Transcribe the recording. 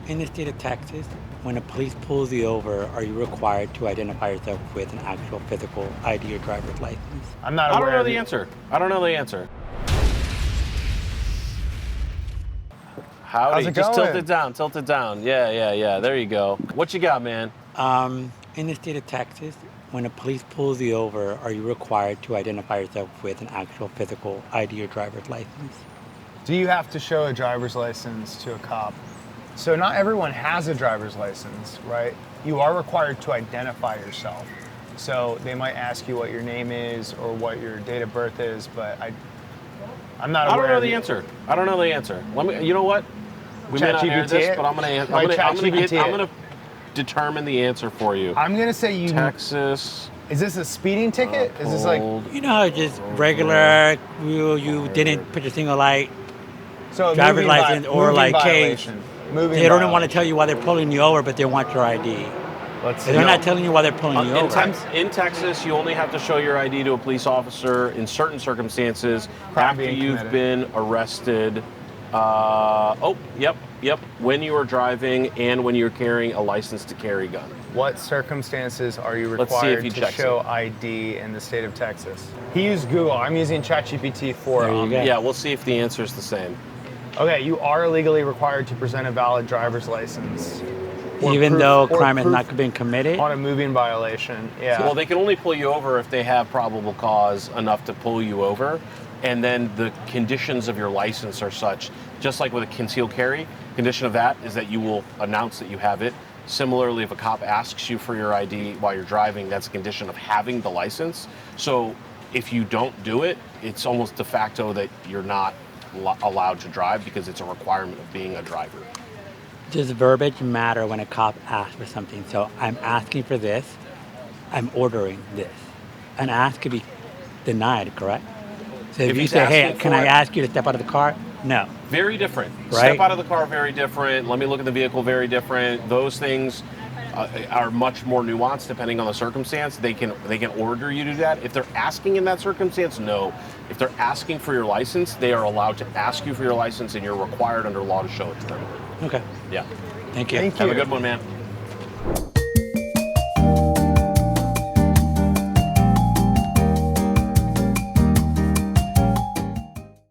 In the state of Texas, when a police pulls you over, are you required to identify yourself with an actual physical ID or driver's license? I'm not I aware don't know of the answer. I don't know the answer. Howdy. How's it Just going? tilt it down. Yeah. There you go. What you got, man? In the state of Texas, when a police pulls you over, are you required to identify yourself with an actual physical ID or driver's license? Do you have to show a driver's license to a cop? So not everyone has a driver's license, right? You are required to identify yourself. So they might ask you what your name is or what your date of birth is, but I'm not aware. I don't know of the answer. I don't know the answer. Let me. You know what? We may not air ChatGPT this, it? but I'm gonna ChatGPT I'm gonna determine the answer for you. I'm gonna say you. Texas. Is this a speeding ticket? Is this like You know, just regular, you didn't put a single light, so a driver's moving license, or moving like case. violation? Moving They don't even want to violation. tell you why they're pulling you over, but they want your ID. Let's see. They're not telling you why they're pulling you over. In Texas, you only have to show your ID to a police officer in certain circumstances Crime after being you've committed. been arrested. Yep. When you are driving and when you're carrying a license to carry gun. What circumstances are you Let's see if required he to checks show it. ID in the state of Texas? He used Google. I'm using ChatGPT for. There you go. Yeah, we'll see if the answer is the same. Okay, you are legally required to present a valid driver's license. or Even proof- though a or crime has proof not been committed. on a moving violation. Yeah. Well, they can only pull you over if they have probable cause enough to pull you over. And then the conditions of your license are such, just like with a concealed carry, condition of that is that you will announce that you have it. Similarly, if a cop asks you for your ID while you're driving, that's a condition of having the license. So if you don't do it, it's almost de facto that you're not allowed to drive because it's a requirement of being a driver. Does verbiage matter when a cop asks for something? So I'm asking for this, I'm ordering this. An ask could be denied, correct? So if you he's say, hey, asking can for I it- ask you to step out of the car? No. Very different. Right? Step out of the car, very different. Let me look at the vehicle, very different. Those things are much more nuanced depending on the circumstance. They can order you to do that. If they're asking in that circumstance, no. If they're asking for your license, they are allowed to ask you for your license, and you're required under law to show it to them. Okay. Yeah. Thank you. Thank Have you. a good one, man.